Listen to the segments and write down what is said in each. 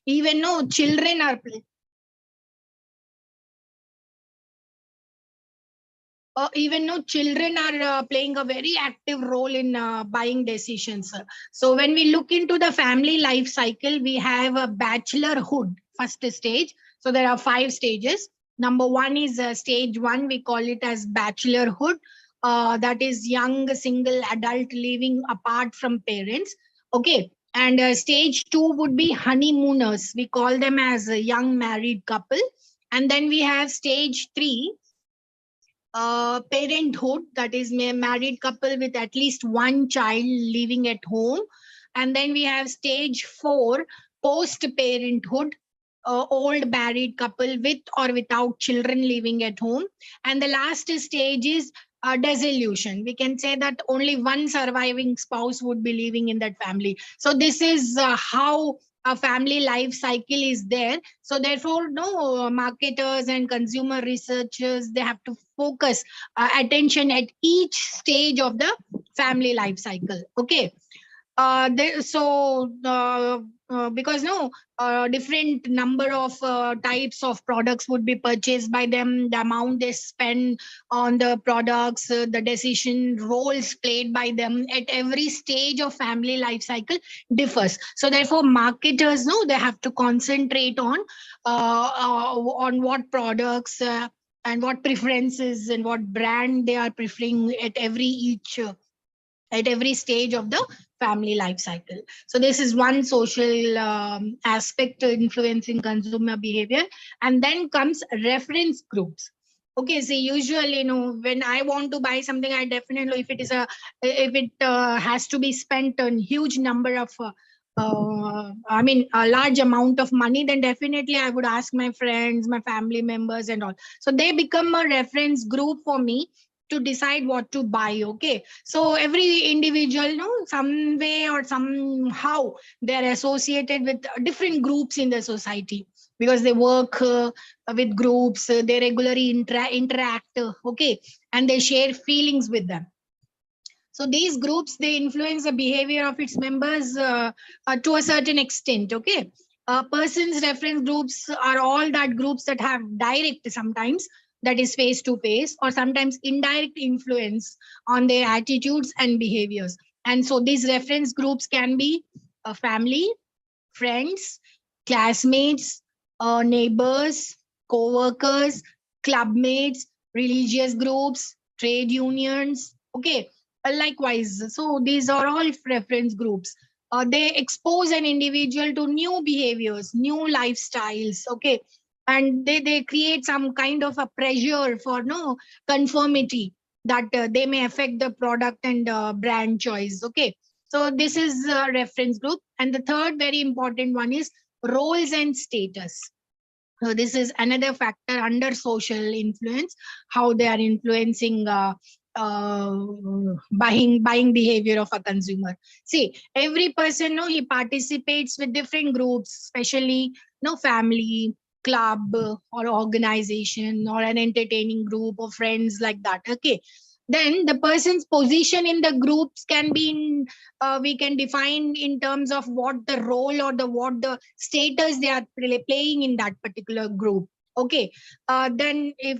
Even no children are playing. Even no children are playing a very active role in buying decisions. So when we look into the family life cycle, we have a bachelorhood first stage. So there are 5 stages. Number 1 is stage 1. We call it as bachelorhood. That is young single adult living apart from parents. Okay. And stage 2 would be honeymooners. We call them as a young married couple. And then we have stage 3, parenthood, that is married couple with at least one child living at home. And then we have stage 4, post parenthood, old married couple with or without children living at home. And the last stage is dissolution. We can say that only one surviving spouse would be living in that family. So this is how a family life cycle is there. So therefore, no, marketers and consumer researchers, they have to focus attention at each stage of the family life cycle. Okay. Because no, different number of types of products would be purchased by them, the amount they spend on the products, the decision roles played by them at every stage of family life cycle differs. So therefore marketers know they have to concentrate on what products and what preferences and what brand they are preferring at every stage of the family life cycle. So this is one social aspect influencing consumer behavior. And then comes reference groups. Okay, so usually, when I want to buy something, I definitely, if it has to be spent on huge number of a large amount of money, then definitely I would ask my friends, my family members and all. So they become a reference group for me to decide what to buy. Okay, so every individual, some way or somehow they're associated with different groups in the society, because they work with groups, they regularly interact, okay, and they share feelings with them. So these groups, they influence the behavior of its members to a certain extent. Okay, persons reference groups are all that groups that have direct, sometimes that is face to face, or sometimes indirect influence on their attitudes and behaviors. And so these reference groups can be family, friends, classmates, neighbors, co-workers, clubmates, religious groups, trade unions. Okay, likewise. So these are all reference groups. They expose an individual to new behaviors, new lifestyles. Okay, and they create some kind of a pressure for no conformity, that they may affect the product and brand choice. Okay, so this is a reference group. And the third very important one is roles and status. So this is another factor under social influence, how they are influencing uh, buying behavior of a consumer. See, every person, he participates with different groups, especially family, club, or organization, or an entertaining group of friends, like that. Okay, then the person's position in the groups can be we can define in terms of what the role or what the status they are playing in that particular group. Okay, then if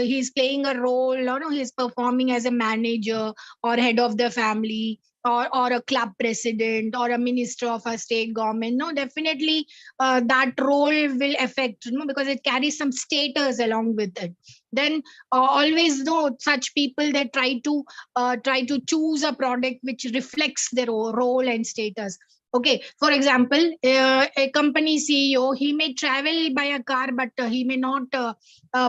he's playing a role, or no, he's performing as a manager or head of the family, or a club president or a minister of a state government, no, definitely that role will affect, because it carries some status along with it. Then always know such people, they try to choose a product which reflects their role and status. Okay, for example, a company CEO, he may travel by a car, but he may not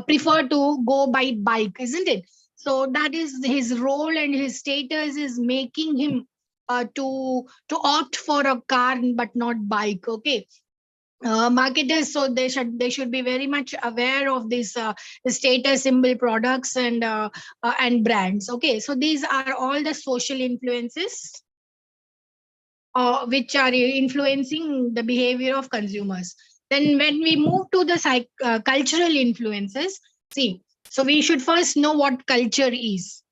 prefer to go by bike, isn't it? So that is his role, and his status is making him to opt for a car but not bike. Okay, marketers, so they should be very much aware of this status symbol products and brands. Okay, so these are all the social influences which are influencing the behavior of consumers. Then when we move to the cultural influences, see, so we should first know what culture is.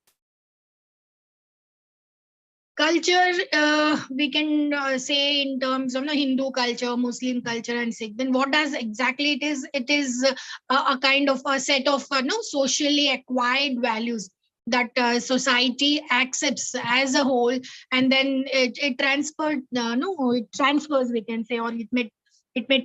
Culture, we can say in terms of Hindu culture, Muslim culture, and Sikh. Then what does exactly it is? It is a kind of a set of socially acquired values that society accepts as a whole, and then it transferred. No, it transfers. We can say, or it may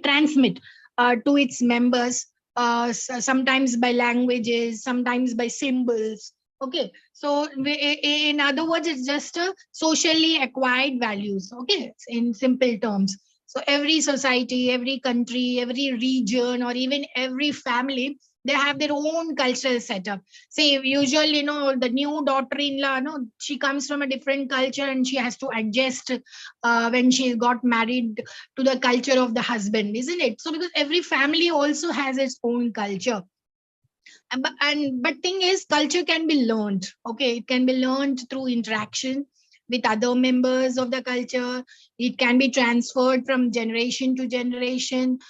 transmit to its members. Sometimes by languages, sometimes by symbols. Okay, so in other words, it's just a socially acquired values. Okay, in simple terms. So every society, every country, every region, or even every family, they have their own cultural setup. Say usually, the new daughter-in-law, she comes from a different culture and she has to adjust when she got married to the culture of the husband, isn't it? So because every family also has its own culture. But thing is, culture can be learned. Okay, it can be learned through interaction with other members of the culture. It can be transferred from generation to generation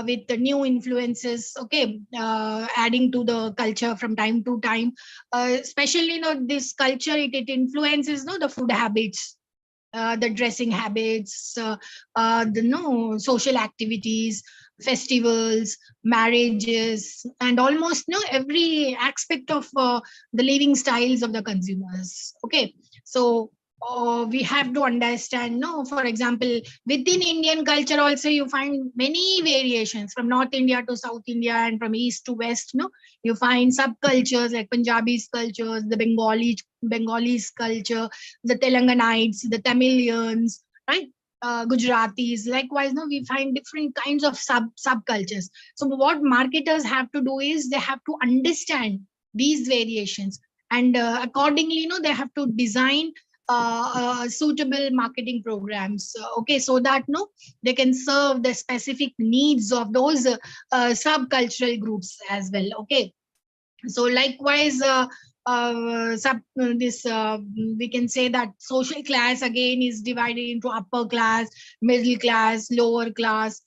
with the new influences. Okay, adding to the culture from time to time. Especially, this culture, it influences, the food habits, the dressing habits, the social activities, festivals, marriages, and almost every aspect of the living styles of the consumers. Okay, so we have to understand. No, for example, within Indian culture also you find many variations from North India to South India and from East to West. No, you find subcultures like Punjabi's cultures, the Bengalis culture, the Telanganites, the Tamilians, right? Gujaratis. Likewise, no, we find different kinds of subcultures. So what marketers have to do is they have to understand these variations, and accordingly, they have to design suitable marketing programs. Okay, so that they can serve the specific needs of those subcultural groups as well. Okay, so likewise, this we can say that social class again is divided into upper class, middle class, lower class.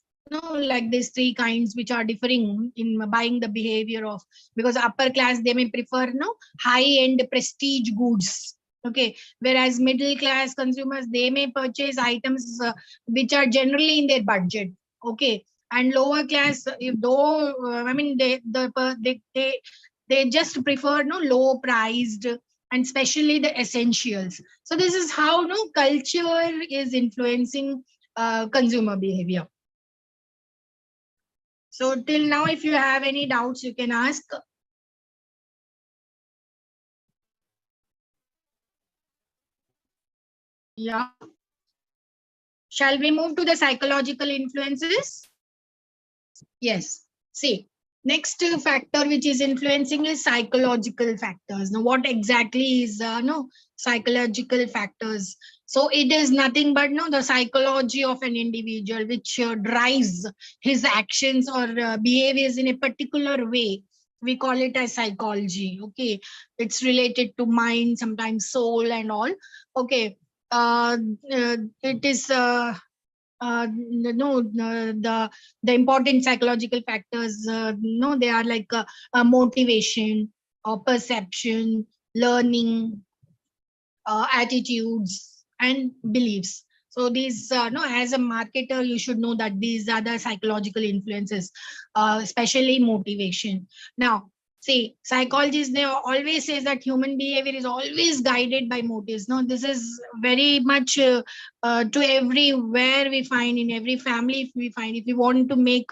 Like these three kinds which are differing in buying the behavior of, because upper class they may prefer high end prestige goods. Okay, whereas middle class consumers they may purchase items which are generally in their budget. Okay, and lower class, if though I mean they just prefer low priced, and especially the essentials. So this is how culture is influencing consumer behavior. So till now, if you have any doubts, you can ask. Yeah. Shall we move to the psychological influences? Yes. See, next factor which is influencing is psychological factors. Now, what exactly is no psychological factors? So it is nothing but the psychology of an individual which drives his actions or behaviors in a particular way. We call it as psychology. Okay, it's related to mind, sometimes soul, and all. Okay, it is. No the important psychological factors, no, they are like motivation or perception, learning, attitudes, and beliefs. So these no, as a marketer you should know that these are the psychological influences, especially motivation. Now see, psychologists they always says that human behavior is always guided by motives. No, this is very much to everywhere we find, in every family. If we find, if we want to make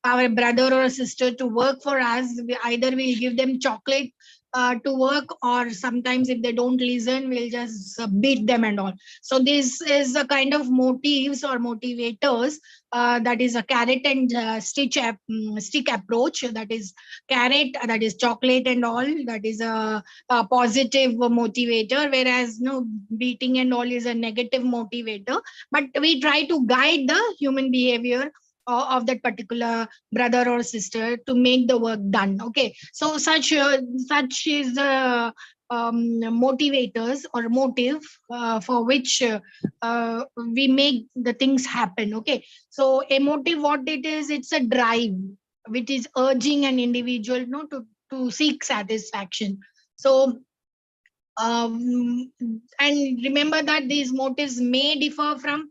our brother or sister to work for us, we either we'll give them chocolate to work, or sometimes if they don't listen we'll just beat them and all. So this is a kind of motives or motivators, that is a carrot and stick approach. That is carrot, that is chocolate and all, that is a positive motivator, whereas no, beating and all is a negative motivator. But we try to guide the human behavior of that particular brother or sister to make the work done. Okay, so such is the motivators or motive for which we make the things happen. Okay, so a motive, what it is, it's a drive which is urging an individual to seek satisfaction. So And remember that these motives may differ from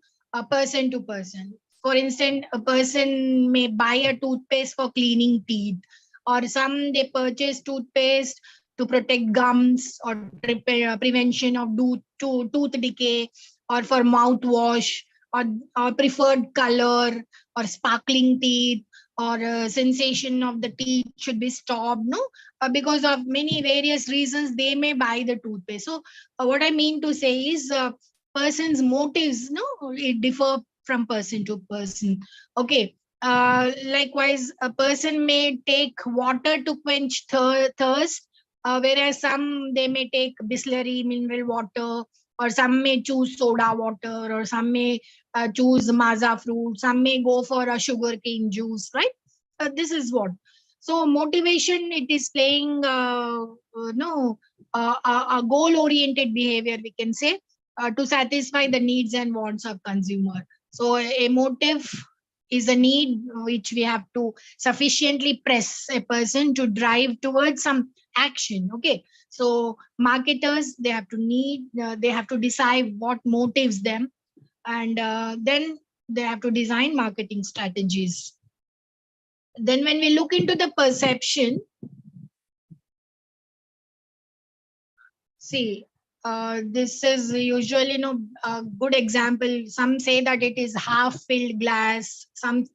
person to person. For instance, a person may buy a toothpaste for cleaning teeth, or some they purchase toothpaste to protect gums or prevention of tooth decay, or for mouthwash, or, or preferred color, or sparkling teeth, or sensation of the teeth should be stopped. No, because of many various reasons they may buy the toothpaste. So what I mean to say is, person's motives, no, it differ from person to person. Okay. Likewise, a person may take water to quench thirst, whereas some they may take Bisleri mineral water, or some may choose soda water, or some may choose maza fruit, some may go for a sugarcane juice, right? This is what. So motivation, it is playing no a goal oriented behavior, we can say, to satisfy the needs and wants of consumer. So a motive is a need which we have to sufficiently press a person to drive towards some action. Okay. So marketers, they have to decide what motives them, and then they have to design marketing strategies. Then when we look into the perception, see, this is usually, a good example. Some say that it is half filled glass. Some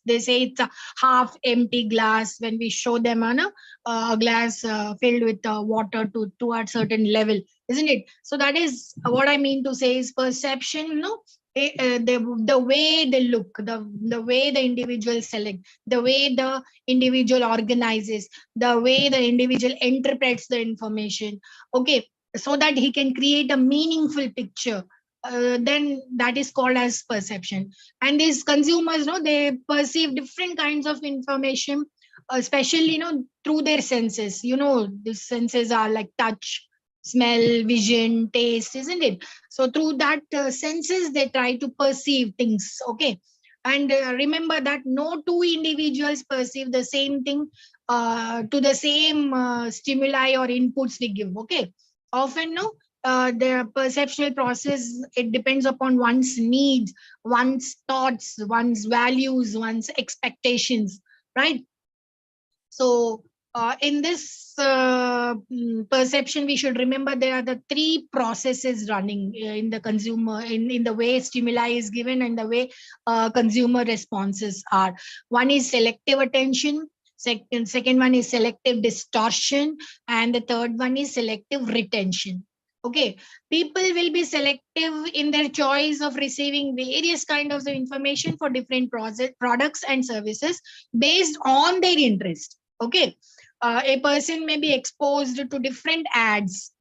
they say it's a half empty glass when we show them on a glass filled with water to a certain level, isn't it? So that is what I mean to say is perception. No, the way they look, the way the individual select, the way the individual organizes, the way the individual interprets the information. Okay, so that he can create a meaningful picture, then that is called as perception. And these consumers, they perceive different kinds of information, especially, through their senses. These senses are like touch, smell, vision, taste, isn't it? So through that senses they try to perceive things. Okay. And remember that no two individuals perceive the same thing to the same stimuli or inputs we give. Okay. Often, no, the perceptual process, it depends upon one's needs, one's thoughts, one's values, one's expectations, right? So in this perception, we should remember there are the three processes running in the consumer, in the way stimuli is given and the way consumer responses are. One is selective attention. Second one is selective distortion, and the third one is selective retention. Okay, people will be selective in their choice of receiving various kinds of information for different products and services based on their interest. Okay. A person may be exposed to different ads,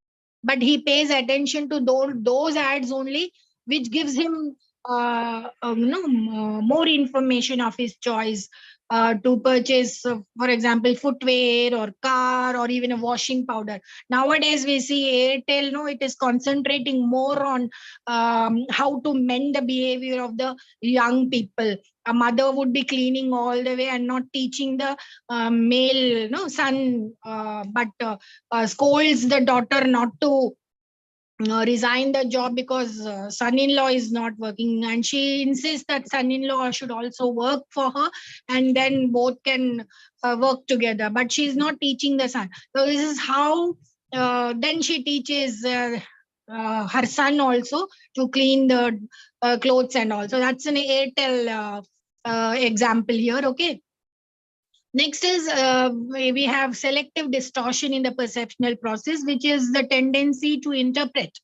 but he pays attention to those ads only which gives him more information of his choice, to purchase, for example, footwear or car or even a washing powder. Nowadays we see Airtel, no, it is concentrating more on how to mend the behavior of the young people. A mother would be cleaning all the way and not teaching the male, no, son, but scolds the daughter not to resign the job because son-in-law is not working, and she insists that son-in-law should also work for her, and then both can work together, but she's not teaching the son. So this is how then she teaches her son also to clean the clothes and all. So that's an Airtel example here. Okay. Next is we have selective distortion in the perceptual process, which is the tendency to interpret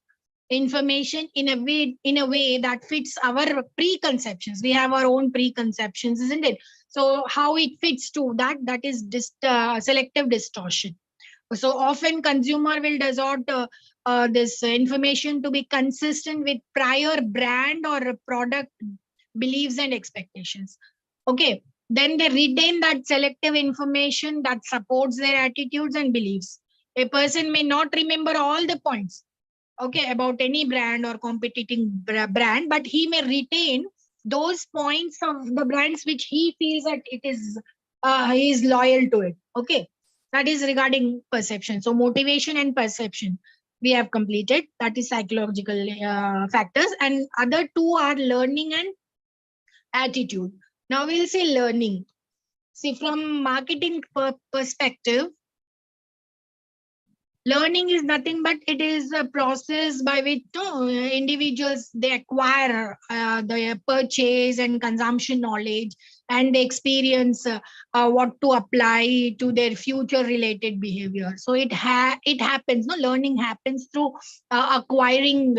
information in a way that fits our preconceptions. We have our own preconceptions, isn't it? So how it fits to that is selective distortion. So often consumer will distort this information to be consistent with prior brand or product beliefs and expectations. Okay. Then they retain that selective information that supports their attitudes and beliefs. A person may not remember all the points, okay, about any brand or competing brand, but he may retain those points of the brands which he feels that he is loyal to it. Okay. That is regarding perception. So motivation and perception. we have completed. That is psychological factors, and other two are learning and attitude. Now we'll say learning. See, from marketing perspective, learning is nothing but it is a process by which individuals they acquire the purchase and consumption knowledge, and they experience what to apply to their future related behavior. So it happens, no, learning happens through acquiring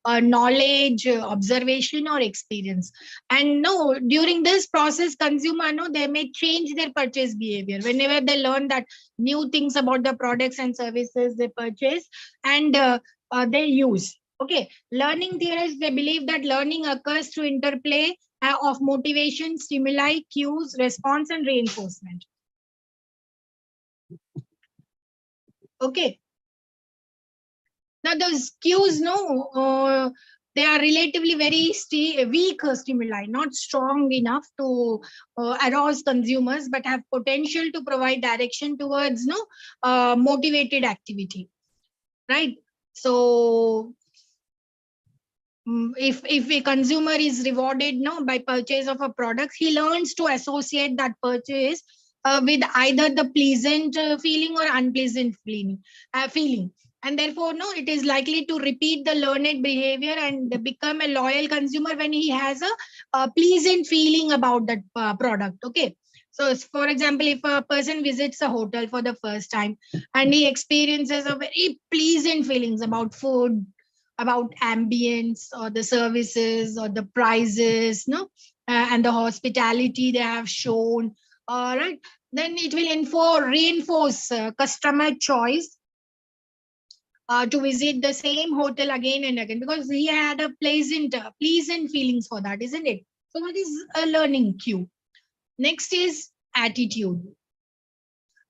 knowledge, observation or experience. And no, during this process consumer, no, they may change their purchase behavior whenever they learn that new things about the products and services they purchase, and they use. Okay, learning theorists, they believe that learning occurs through interplay of motivation, stimuli, cues, response, and reinforcement. Okay, now those cues, no, they are relatively very weak stimuli, not strong enough to arouse consumers, but have potential to provide direction towards no motivated activity, right? So if a consumer is rewarded no by purchase of a product, he learns to associate that purchase with either the pleasant feeling or unpleasant feeling, and therefore no, it is likely to repeat the learned behavior and become a loyal consumer when he has a pleasant feeling about that product. Okay, so for example, if a person visits a hotel for the first time and he experiences a very pleasant feelings about food, about ambience or the services or the prices, no, and the hospitality they have shown, all right, then it will reinforce customer choice to visit the same hotel again and again, because he had a pleasant feelings for that, isn't it? So that is a learning cue. Next is attitude.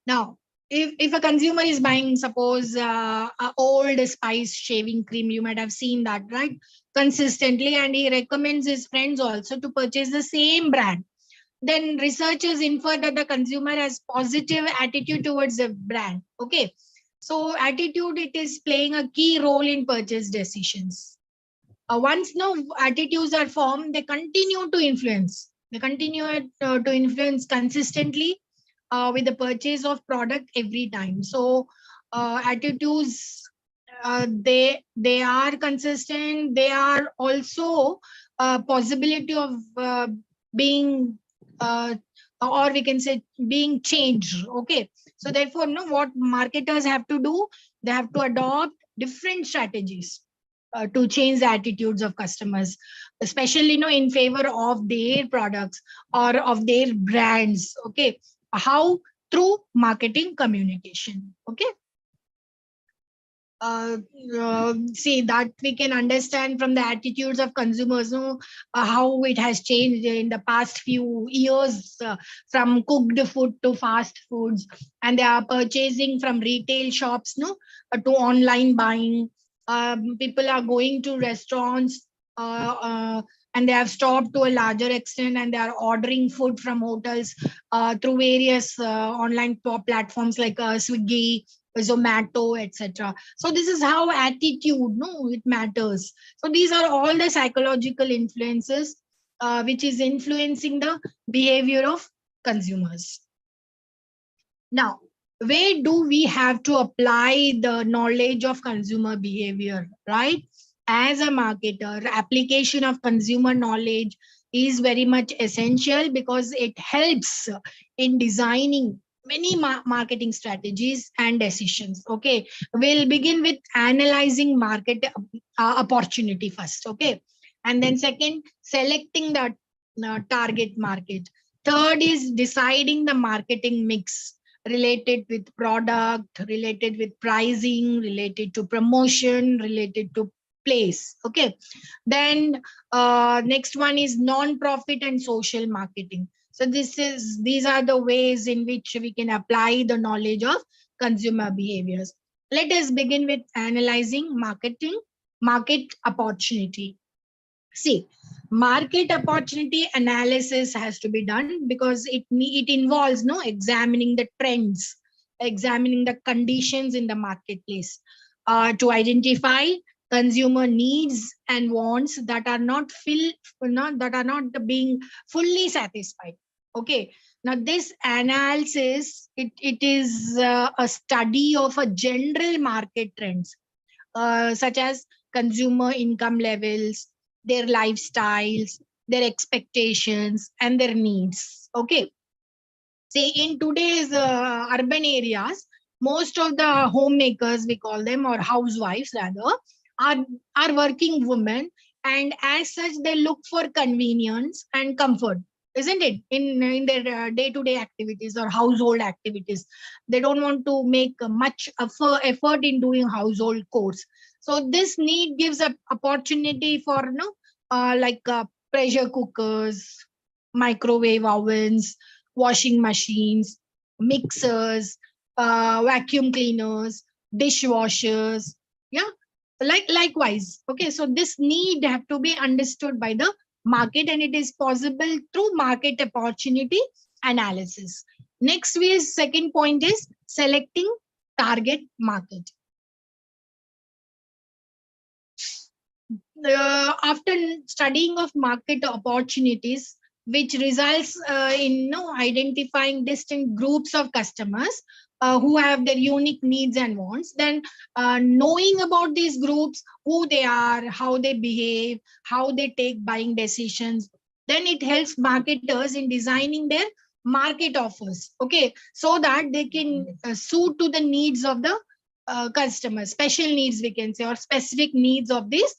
Now, if a consumer is buying, suppose, a old Spice shaving cream, you might have seen that, right? Consistently, and he recommends his friends also to purchase the same brand, then researchers infer that the consumer has positive attitude towards the brand. Okay. So attitude, it is playing a key role in purchase decisions. Once no attitudes are formed, they continue to influence. They continue to influence consistently with the purchase of product every time. So attitudes, they are consistent. They are also a possibility of being or we can say being changed. Okay, so therefore no, what marketers have to do, they have to adopt different strategies to change the attitudes of customers, especially in favor of their products or of their brands. Okay, how? Through marketing communication. Okay, see that we can understand from the attitudes of consumers, how it has changed in the past few years, from cooked food to fast foods, and they are purchasing from retail shops, to online buying. People are going to restaurants, and they have stopped to a larger extent, and they are ordering food from hotels through various online platforms like Swiggy, Zomato, etc. So this is how attitude, no, it matters. So these are all the psychological influences which is influencing the behavior of consumers. Now, where do we have to apply the knowledge of consumer behavior, right? As a marketer, application of consumer knowledge is very much essential because it helps in designing many marketing strategies and decisions. Okay, we'll begin with analyzing market opportunity first. Okay, and then second, selecting the target market. Third is deciding the marketing mix related with product, related with pricing, related to promotion, related to place. Okay, then next one is non-profit and social marketing. So these are the ways in which we can apply the knowledge of consumer behaviors. Let us begin with analyzing market opportunity. See, market opportunity analysis has to be done because it involves examining the trends, examining the conditions in the marketplace, to identify consumer needs and wants that are not being fully satisfied. Okay. Now this analysis, it is a study of a general market trends, such as consumer income levels, their lifestyles, their expectations, and their needs. Okay. Say in today's urban areas, most of the homemakers, we call them, or housewives rather, are are working women, and as such they look for convenience and comfort, isn't it, in their day-to-day activities or household activities. They don't want to make much effort in doing household chores. So this need gives a opportunity for pressure cookers, microwave ovens, washing machines, mixers, vacuum cleaners, dishwashers. Yeah, likewise. Okay, so this need have to be understood by the market, and it is possible through market opportunity analysis. Next is second point is selecting target market. After studying of market opportunities, which results in identifying distinct groups of customers who have their unique needs and wants, then knowing about these groups, who they are, how they behave, how they take buying decisions, then it helps marketers in designing their market offers. Okay, so that they can suit to the needs of the customers, special needs, we can say, or specific needs of these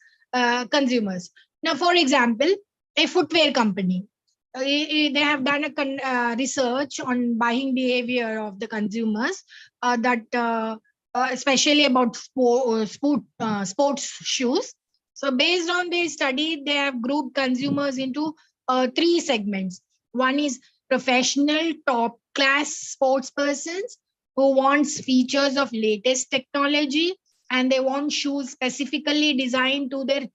consumers. Now, for example, a footwear company, they have done a research on buying behavior of the consumers, especially about sports shoes. So based on their study, they have grouped consumers into three segments. One is professional top class sports persons who wants features of latest technology, and they want shoes specifically designed to their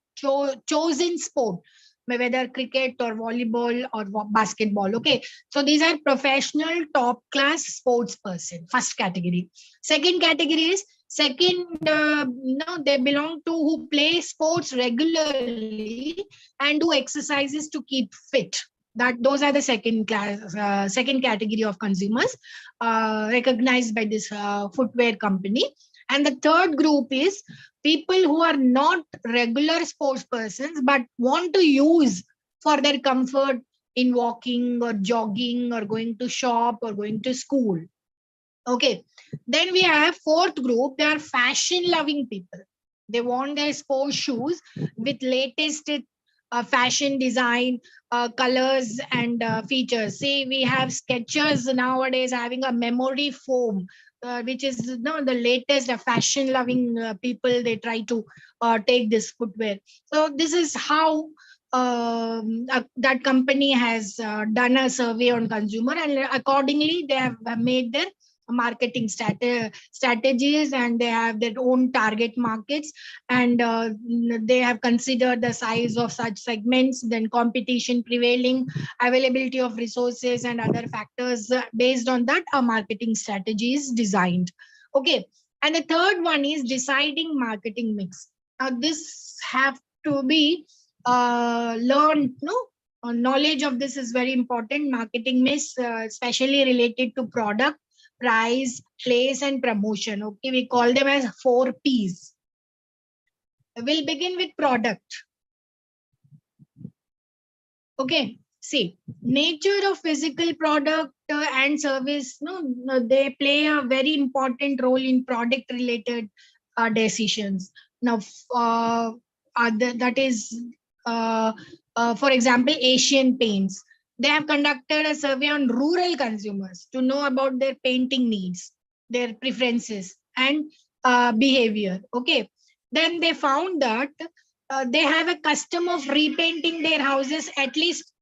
chosen sport, whether cricket or volleyball or basketball. Okay, so these are professional top class sports person, first category. Second category is they belong to who play sports regularly and do exercises to keep fit. That those are the second category of consumers recognized by this footwear company. And the third group is people who are not regular sports persons but want to use for their comfort in walking or jogging or going to shop or going to school. Okay. Then we have fourth group. They are fashion loving people. They want their sports shoes with latest fashion design, colors, and features. See, we have Skechers nowadays having a memory foam, which is the latest fashion loving people. They try to take this footwear. So this is how that company has done a survey on consumer, and accordingly they have made their marketing strategies, and they have their own target markets, and they have considered the size of such segments, then competition prevailing, availability of resources, and other factors. Based on that, a marketing strategy is designed. Okay, and the third one is deciding marketing mix. Now this have to be learned. Knowledge of this is very important. Marketing mix, especially related to product, price, place, and promotion. Okay, we call them as 4 P's. We'll begin with product. Okay, see, nature of physical product and service, they play a very important role in product related decisions. Now, that is, for example, Asian Paints. They have conducted a survey on rural consumers to know about their painting needs, their preferences, and behavior. Okay. Then they found that they have a custom of repainting their houses at least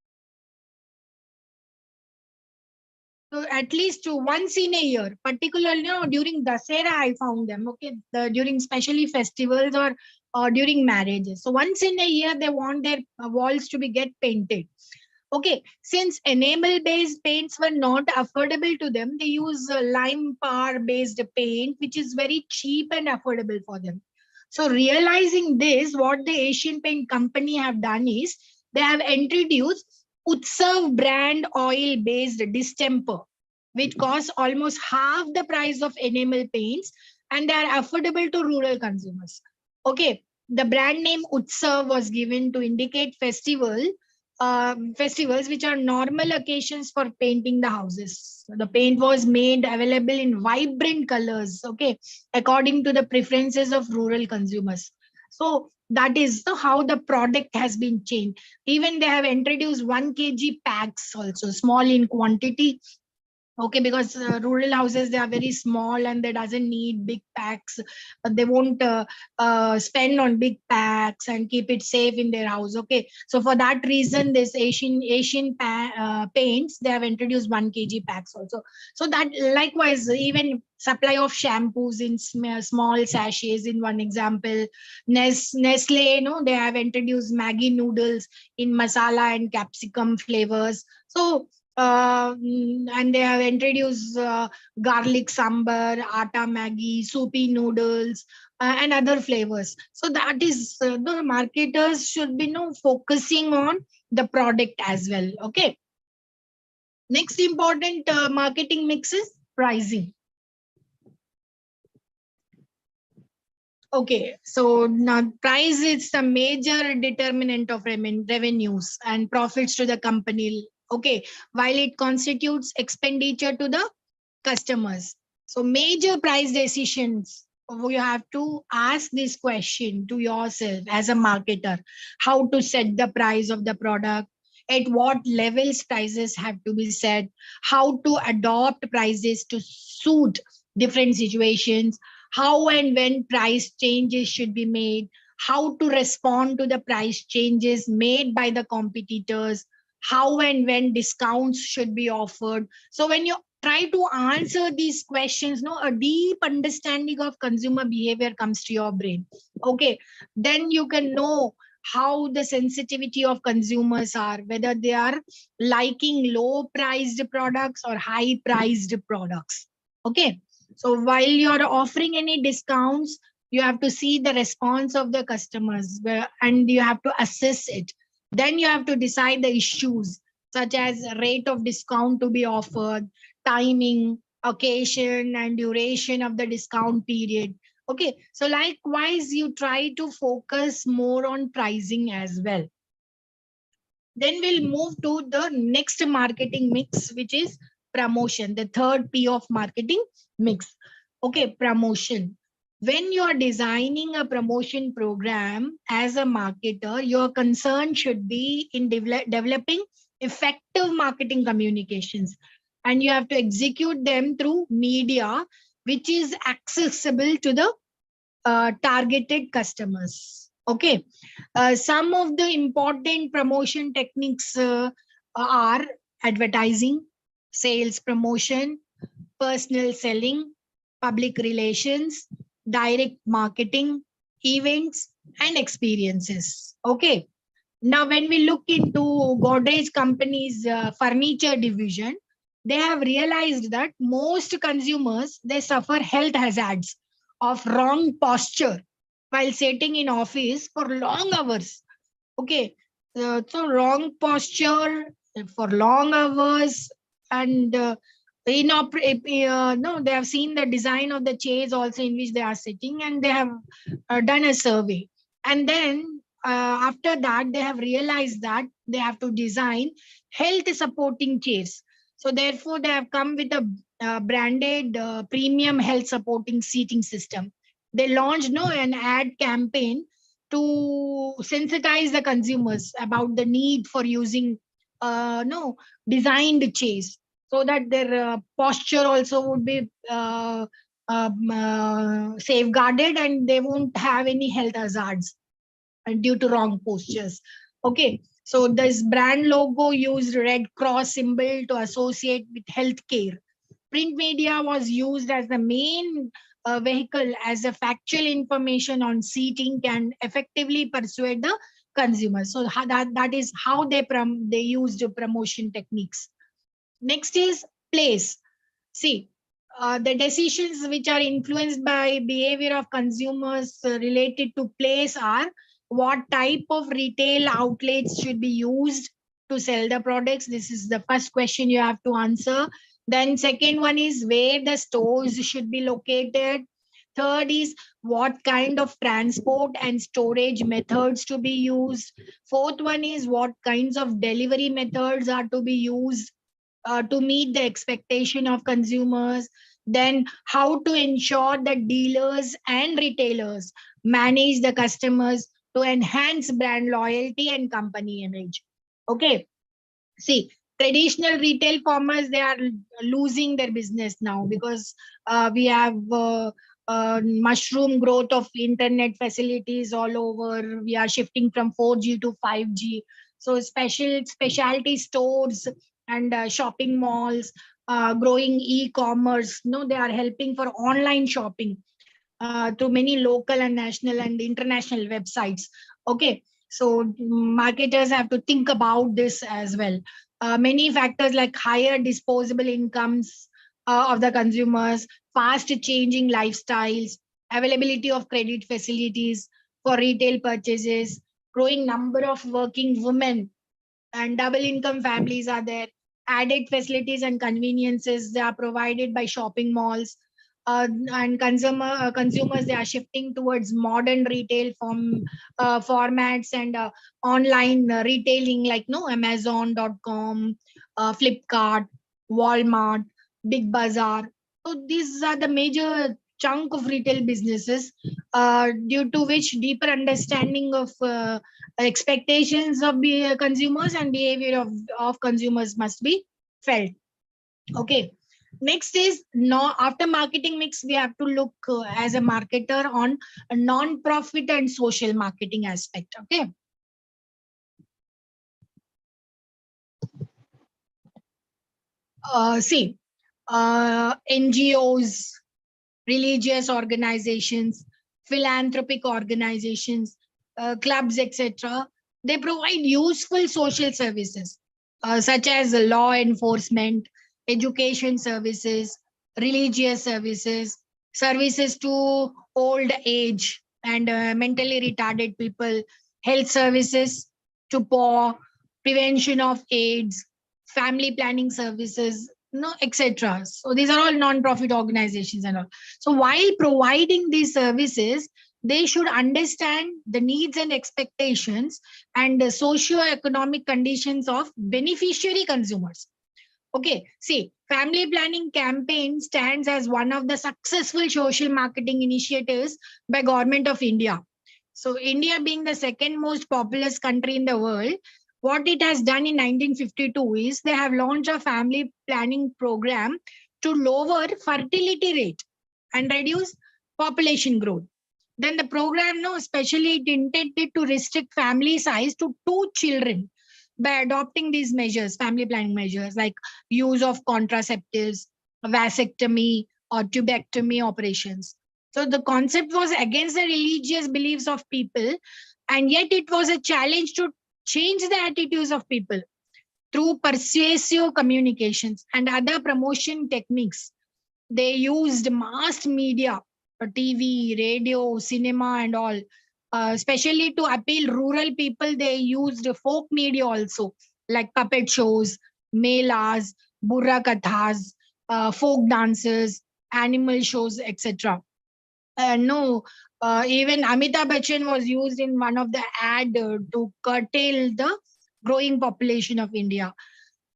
once in a year, particularly during Dasera. I found them. Okay, during especially festivals or during marriages. So once in a year, they want their walls to be get painted. Okay, since enamel-based paints were not affordable to them, they use lime par-based paint, which is very cheap and affordable for them. So realizing this, what the Asian Paint Company have done is they have introduced Utsav brand oil-based distemper, which costs almost half the price of enamel paints, and they are affordable to rural consumers. Okay, the brand name Utsav was given to indicate festivals which are normal occasions for painting the houses. So the paint was made available in vibrant colors, okay, according to the preferences of rural consumers. So that is how the product has been changed. Even they have introduced 1 kg packs also, small in quantity. Okay, because rural houses, they are very small and they doesn't need big packs. They won't spend on big packs and keep it safe in their house. Okay, so for that reason, this paints, they have introduced 1 kg packs also. So that likewise, even supply of shampoos in small sachets in one example. Nestle, they have introduced Maggi noodles in masala and capsicum flavors. So and they have introduced garlic sambar, atta maggi, soupy noodles, and other flavors. So that is the marketers should be focusing on the product as well. Okay. Next important marketing mix is pricing. Okay, so now price is the major determinant of revenues and profits to the company. Okay, while it constitutes expenditure to the customers. So major price decisions, you have to ask this question to yourself as a marketer: how to set the price of the product, at what levels prices have to be set, how to adopt prices to suit different situations, how and when price changes should be made, how to respond to the price changes made by the competitors, how and when discounts should be offered. So when you try to answer these questions, a deep understanding of consumer behavior comes to your brain. Okay, then you can know how the sensitivity of consumers are, whether they are liking low priced products or high priced products. Okay, so while you're offering any discounts, you have to see the response of the customers and you have to assess it. Then you have to decide the issues such as rate of discount to be offered, timing, occasion, and duration of the discount period. Okay, so likewise, you try to focus more on pricing as well. Then we'll move to the next marketing mix, which is promotion, the third P of marketing mix. Okay, promotion. When you're designing a promotion program as a marketer, your concern should be in developing effective marketing communications. And you have to execute them through media, which is accessible to the targeted customers. Okay, some of the important promotion techniques are advertising, sales promotion, personal selling, public relations, direct marketing, events, and experiences. Okay, now when we look into Godrej company's furniture division, they have realized that most consumers, they suffer health hazards of wrong posture while sitting in office for long hours. Okay, so wrong posture for long hours, and no, they have seen the design of the chairs also in which they are sitting, and they have done a survey. And then after that, they have realized that they have to design health supporting chairs. So therefore, they have come with a branded premium health supporting seating system. They launched an ad campaign to sensitize the consumers about the need for using no designed chairs, so that their posture also would be safeguarded and they won't have any health hazards due to wrong postures. Okay, so this brand logo used Red Cross symbol to associate with healthcare. Print media was used as the main vehicle, as a factual information on seating can effectively persuade the consumers. So that is how they used promotion techniques. Next is place. See, the decisions which are influenced by behavior of consumers related to place are what type of retail outlets should be used to sell the products. This is the first question you have to answer. Then second one is where the stores should be located. Third is what kind of transport and storage methods to be used. Fourth one is what kinds of delivery methods are to be used to meet the expectation of consumers. Then how to ensure that dealers and retailers manage the customers to enhance brand loyalty and company image. Okay, see, traditional retail commerce, they are losing their business now because we have mushroom growth of internet facilities all over. We are shifting from 4G to 5G. So specialty stores and shopping malls, growing e-commerce, no, they are helping for online shopping to many local and national and international websites. Okay, so marketers have to think about this as well. Many factors like higher disposable incomes of the consumers, fast changing lifestyles, availability of credit facilities for retail purchases, growing number of working women and double income families are there. Added facilities and conveniences they are provided by shopping malls, and consumers they are shifting towards modern retail formats and online retailing like no Amazon.com, Flipkart, Walmart, Big Bazaar. So these are the major chunk of retail businesses, due to which deeper understanding of expectations of consumers and behavior of consumers must be felt. Okay, next is no after marketing mix. We have to look as a marketer on a non-profit and social marketing aspect. Okay, see, NGOs, religious organizations, philanthropic organizations, clubs, etc. They provide useful social services such as law enforcement, education services, religious services, services to old age and mentally retarded people, health services to poor, prevention of AIDS, family planning services, no, etc. So these are all non-profit organizations and all. So while providing these services, they should understand the needs and expectations and the socio-economic conditions of beneficiary consumers. Okay, see, family planning campaign stands as one of the successful social marketing initiatives by Government of India. So India being the second most populous country in the world, what it has done in 1952 is they have launched a family planning program to lower fertility rate and reduce population growth. Then the program, no, especially it intended to restrict family size to 2 children by adopting these measures, family planning measures like use of contraceptives, vasectomy, or tubectomy operations. So the concept was against the religious beliefs of people, and yet it was a challenge to change the attitudes of people through persuasive communications and other promotion techniques. They used mass media, TV, radio, cinema, and all. Especially to appeal rural people, they used folk media also, like puppet shows, melas, burra kathas, folk dances, animal shows, etc. No, even Amitabh Bachchan was used in one of the ad to curtail the growing population of India.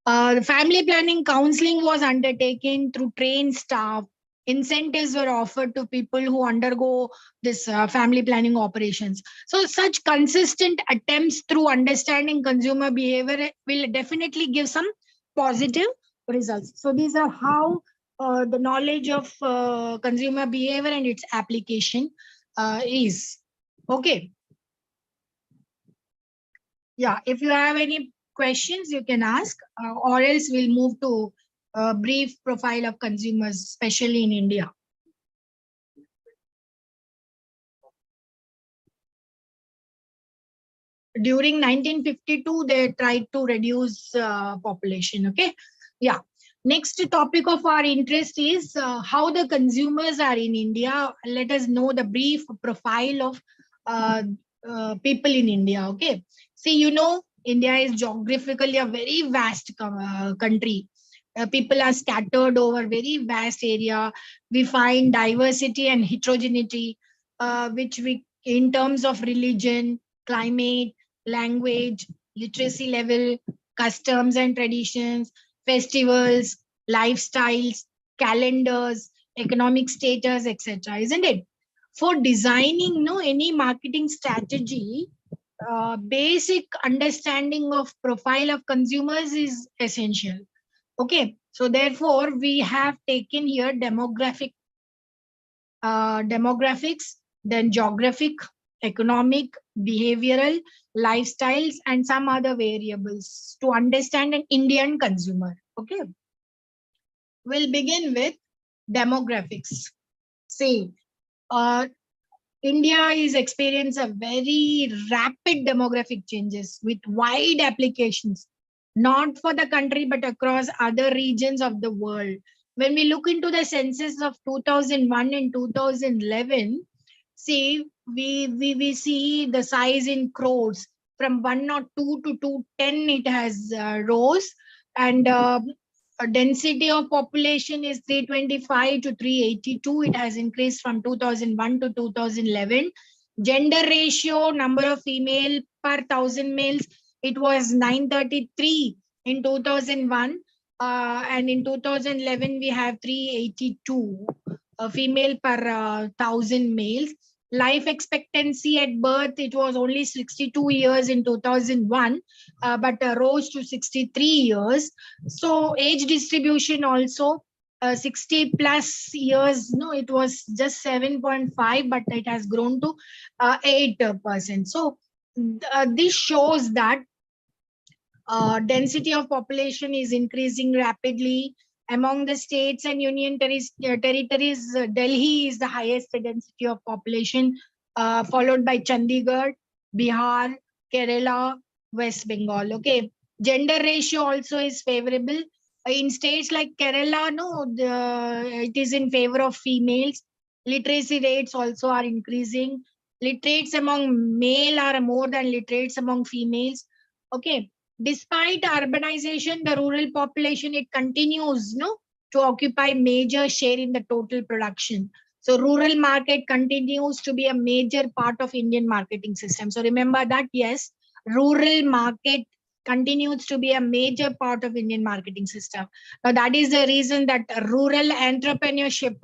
The family planning counseling was undertaken through trained staff. Incentives were offered to people who undergo this family planning operations. So, such consistent attempts through understanding consumer behavior will definitely give some positive results. So, these are how the knowledge of consumer behavior and its application is. Okay. Yeah, if you have any questions, you can ask, or else we'll move to a brief profile of consumers, especially in India. During 1952, they tried to reduce population. Okay. Yeah. Next topic of our interest is how the consumers are in India. Let us know the brief profile of uh, people in India. Okay. See, India is geographically a very vast country. People are scattered over very vast area. We find diversity and heterogeneity, which we, in terms of religion, climate, language, literacy level, customs and traditions, festivals, lifestyles, calendars, economic status, etc. Isn't it? For designing any marketing strategy, basic understanding of profile of consumers is essential. Okay, so therefore we have taken here demographics, then geographic, economic, behavioral, lifestyles, and some other variables to understand an Indian consumer. Okay, we'll begin with demographics. See, uh, India is experiencing a very rapid demographic changes with wide applications, not for the country but across other regions of the world. When we look into the census of 2001 and 2011, see, we see the size in crores from 102 to 210. It has rose, and density of population is 325 to 382. It has increased from 2001 to 2011. Gender ratio, number of female per 1,000 males, it was 933 in 2001, and in 2011 we have 382 female per 1,000 males. Life expectancy at birth, it was only 62 years in 2001, but rose to 63 years. So age distribution also, 60 plus years, no, it was just 7.5, but it has grown to 8%. So this shows that density of population is increasing rapidly among the states and union territories. Delhi is the highest density of population, followed by Chandigarh, Bihar, Kerala, West Bengal. Okay, gender ratio also is favorable in states like Kerala. No, it is in favor of females. Literacy rates also are increasing. Literates among male are more than literates among females. Okay, despite urbanization, the rural population, it continues to occupy major share in the total production. So rural market continues to be a major part of Indian marketing system. So remember that, yes, rural market continues to be a major part of Indian marketing system. Now that is the reason that rural entrepreneurship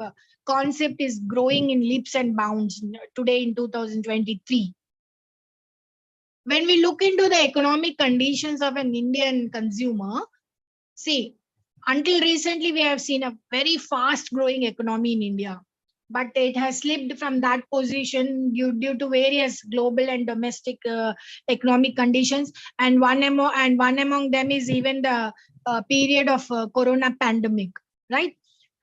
concept is growing in leaps and bounds today in 2023. When we look into the economic conditions of an Indian consumer, see, until recently we have seen a very fast growing economy in India, but it has slipped from that position due to various global and domestic economic conditions, and one among them is even the period of corona pandemic, right?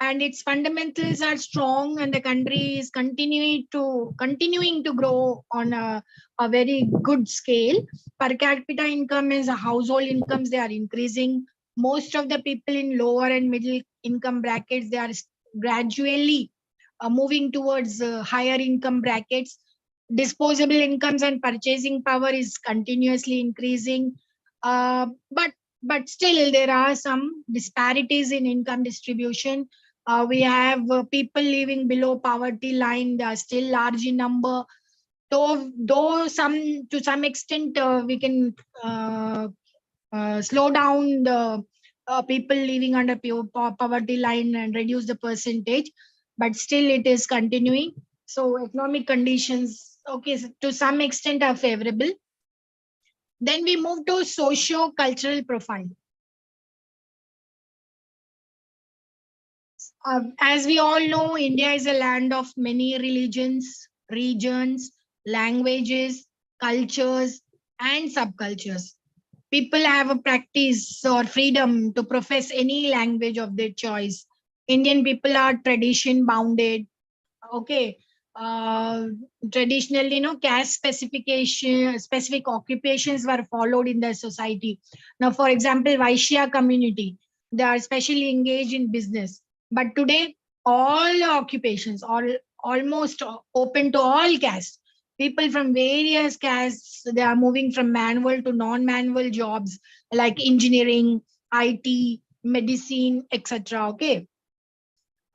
And its fundamentals are strong, and the country is continuing to grow on a very good scale. Per capita income is household incomes, they are increasing. Most of the people in lower and middle income brackets, they are gradually moving towards higher income brackets. Disposable incomes and purchasing power is continuously increasing, but still there are some disparities in income distribution. We have people living below poverty line, they are still large in number. Though some, to some extent, we can slow down the people living under poverty line and reduce the percentage, but still it is continuing. So economic conditions, okay, to some extent are favorable. Then we move to socio-cultural profile. As we all know, India is a land of many religions, regions, languages, cultures, and subcultures. People have a practice or freedom to profess any language of their choice. Indian people are tradition bounded. Okay. uh, traditionally, caste specific occupations were followed in the society. Now, for example, Vaishya community, they are specially engaged in business. But today, all occupations, almost open to all castes. People from various castes, they are moving from manual to non-manual jobs like engineering, IT, medicine, etc. Okay.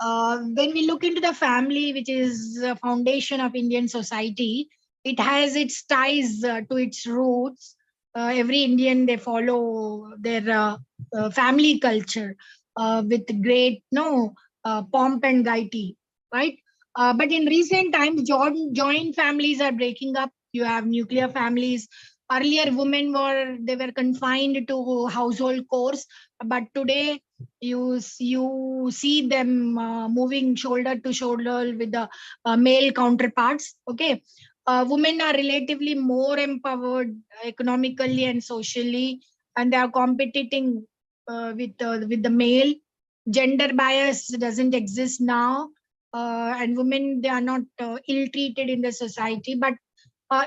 When we look into the family, which is the foundation of Indian society, it has its ties to its roots. Every Indian, they follow their family culture with great pomp and gaiety, right? But in recent times, joint families are breaking up. You have nuclear families. Earlier, women were confined to household chores, but today you see them moving shoulder to shoulder with the male counterparts. Okay. Women are relatively more empowered economically and socially, and they are competing with the male. Gender bias doesn't exist now, and women, they are not ill treated in the society, but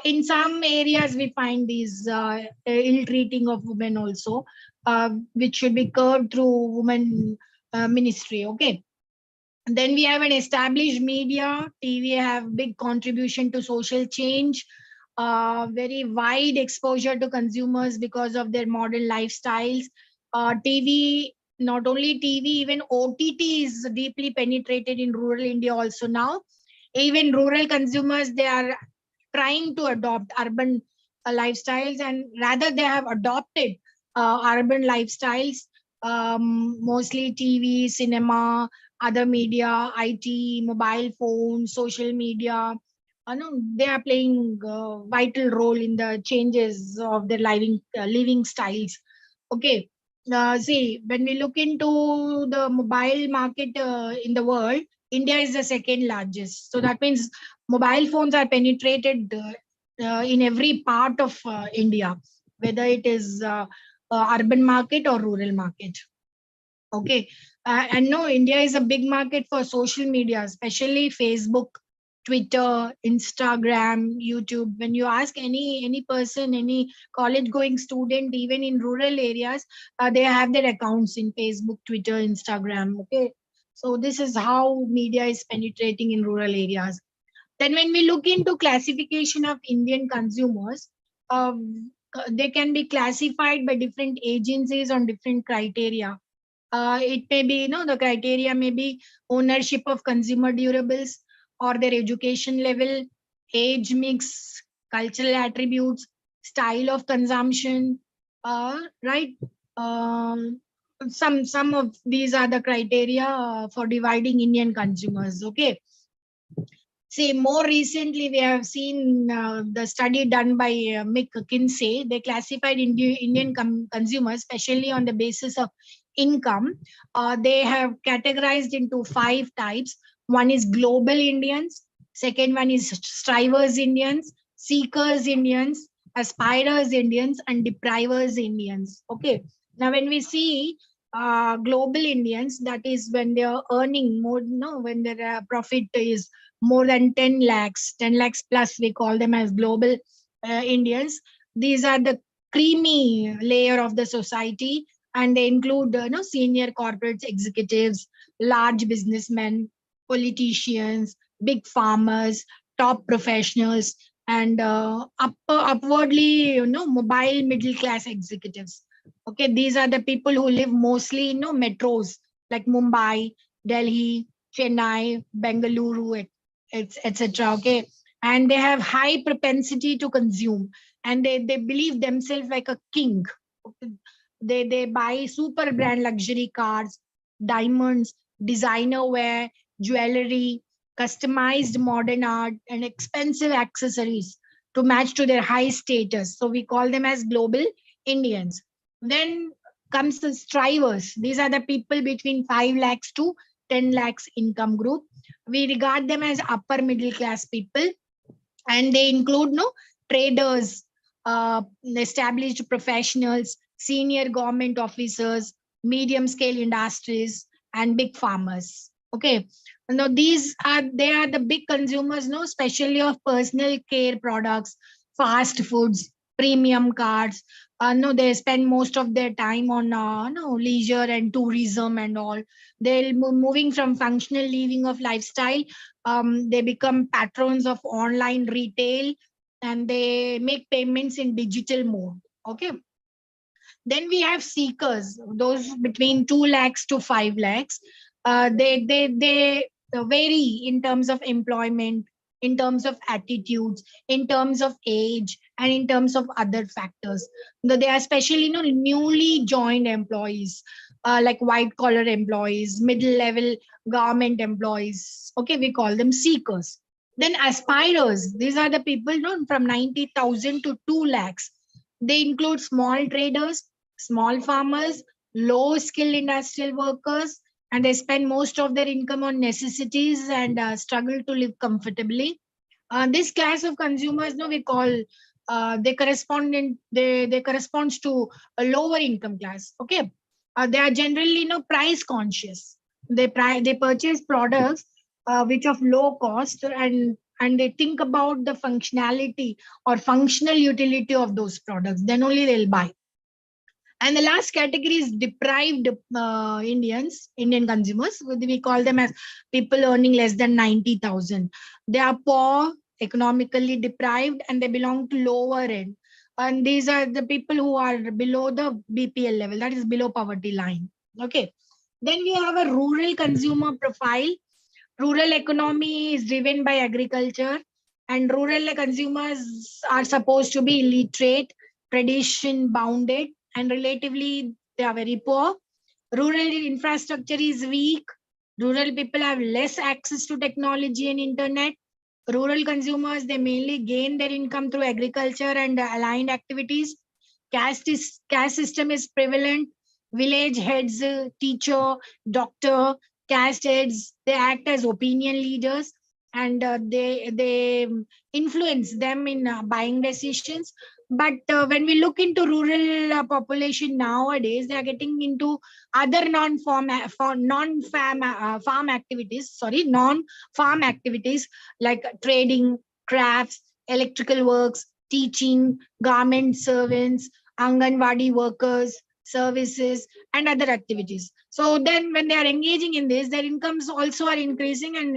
in some areas we find these ill treating of women also, which should be curbed through women ministry. Okay. And then we have an established media. TV have big contribution to social change, very wide exposure to consumers because of their modern lifestyles. TV, not only TV, even OTT is deeply penetrated in rural India also now. Even rural consumers, they are trying to adopt urban lifestyles, and rather they have adopted urban lifestyles, mostly TV, cinema, other media, IT, mobile phones, social media. They are playing a vital role in the changes of their living styles. Okay. See, when we look into the mobile market in the world, India is the second largest. So that means mobile phones are penetrated in every part of India, whether it is urban market or rural market. Okay. And no, India is a big market for social media, especially Facebook, Twitter, Instagram, YouTube. When you ask any person, any college going student, even in rural areas, they have their accounts in Facebook, Twitter, Instagram. Okay. So this is how media is penetrating in rural areas. Then when we look into classification of Indian consumers, they can be classified by different agencies on different criteria. It may be, the criteria may be ownership of consumer durables, or their education level, age mix, cultural attributes, style of consumption, right? Um, some of these are the criteria for dividing Indian consumers. Okay. See, more recently, we have seen the study done by McKinsey. They classified Indian consumers, especially on the basis of income. They have categorized into 5 types. One is global Indians. Second one is strivers Indians, seekers Indians, aspirers Indians, and deprivers Indians. Okay. Now, when we see global Indians, that is when they are earning more, when their profit is more than 10 lakhs, 10 lakhs plus, we call them as global Indians. These are the creamy layer of the society, and they include senior corporate executives, large businessmen, politicians, big farmers, top professionals, and upwardly, mobile middle class executives. Okay, these are the people who live mostly in metros like Mumbai, Delhi, Chennai, Bengaluru, etc. Okay. And they have high propensity to consume, and they believe themselves like a king. Okay. They buy super brand luxury cars, diamonds, designer wear, jewelry, customized modern art, and expensive accessories to match to their high status. So we call them as global Indians. Then comes the strivers. These are the people between 5 lakhs to 10 lakhs income group. We regard them as upper middle class people, and they include traders, established professionals, senior government officers, medium scale industries, and big farmers. Okay. Now they are the big consumers, no, especially of personal care products, fast foods, premium cars. No, they spend most of their time on no leisure and tourism and all. They're moving from functional living of lifestyle. They become patrons of online retail, and they make payments in digital mode. Okay. Then we have seekers, those between 2 lakhs to 5 lakhs. They vary in terms of employment, in terms of attitudes, in terms of age, and in terms of other factors. They are especially, newly joined employees, like white collar employees, middle level government employees. Okay, we call them seekers. Then aspirers, these are the people, from 90,000 to 2 lakhs. They include small traders, small farmers, low skilled industrial workers, and they spend most of their income on necessities and struggle to live comfortably. This class of consumers, no, we call they corresponds to a lower income class. Okay, they are generally, price conscious. They purchase products which of low cost, and they think about the functionality or functional utility of those products. Then only they'll buy. And the last category is deprived Indian consumers. We call them as people earning less than 90,000. They are poor, economically deprived, and they belong to lower end. And these are the people who are below the BPL level, that is below poverty line. Okay. Then we have a rural consumer profile. Rural economy is driven by agriculture, and rural consumers are supposed to be literate, tradition bounded, and relatively they are very poor. Rural infrastructure is weak. Rural people have less access to technology and internet. Rural consumers, they mainly gain their income through agriculture and aligned activities. Caste system is prevalent. Village heads, teacher, doctor, caste heads, they act as opinion leaders, and they influence them in buying decisions. But when we look into rural population nowadays, they are getting into other farm activities. Sorry, non-farm activities like trading, crafts, electrical works, teaching, garment servants, Anganwadi workers, services, and other activities. So then, when they are engaging in this, their incomes also are increasing, and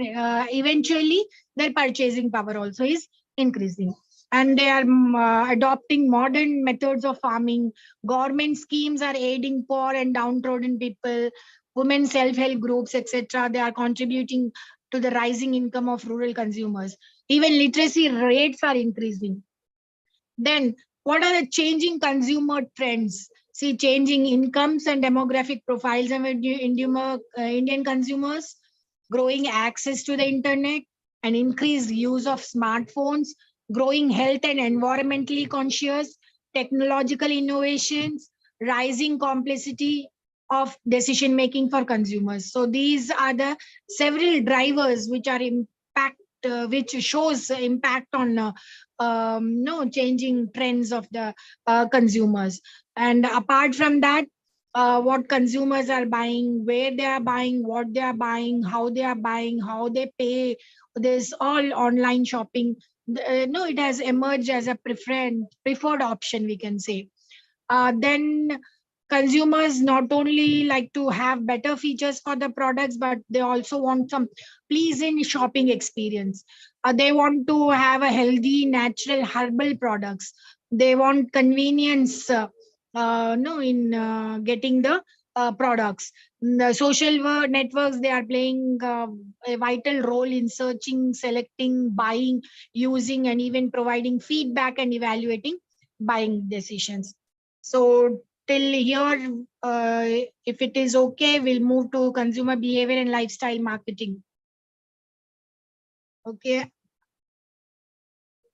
eventually their purchasing power also is increasing. And they are adopting modern methods of farming. Government schemes are aiding poor and downtrodden people, women self-help groups, etc. They are contributing to the rising income of rural consumers. Even literacy rates are increasing. Then, what are the changing consumer trends? See, changing incomes and demographic profiles of Indian consumers, growing access to the internet, and increased use of smartphones, growing health and environmentally conscious, technological innovations, rising complexity of decision making for consumers. So these are the several drivers which are which shows impact on no changing trends of the consumers. And apart from that, what consumers are buying, where they are buying, what they are buying, how they are buying, how they pay, this all online shopping. No, it has emerged as a preferred option, we can say. Then consumers not only like to have better features for the products, but they also want some pleasing shopping experience. They want to have a healthy, natural, herbal products. They want convenience, no, in getting the products. The social networks, they are playing a vital role in searching, selecting, buying, using, and even providing feedback and evaluating buying decisions. So till here, if it is okay, we'll move to consumer behavior and lifestyle marketing. Okay.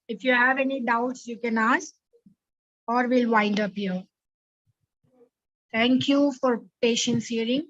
If you have any doubts, you can ask, or we'll wind up here. Thank you for patience hearing.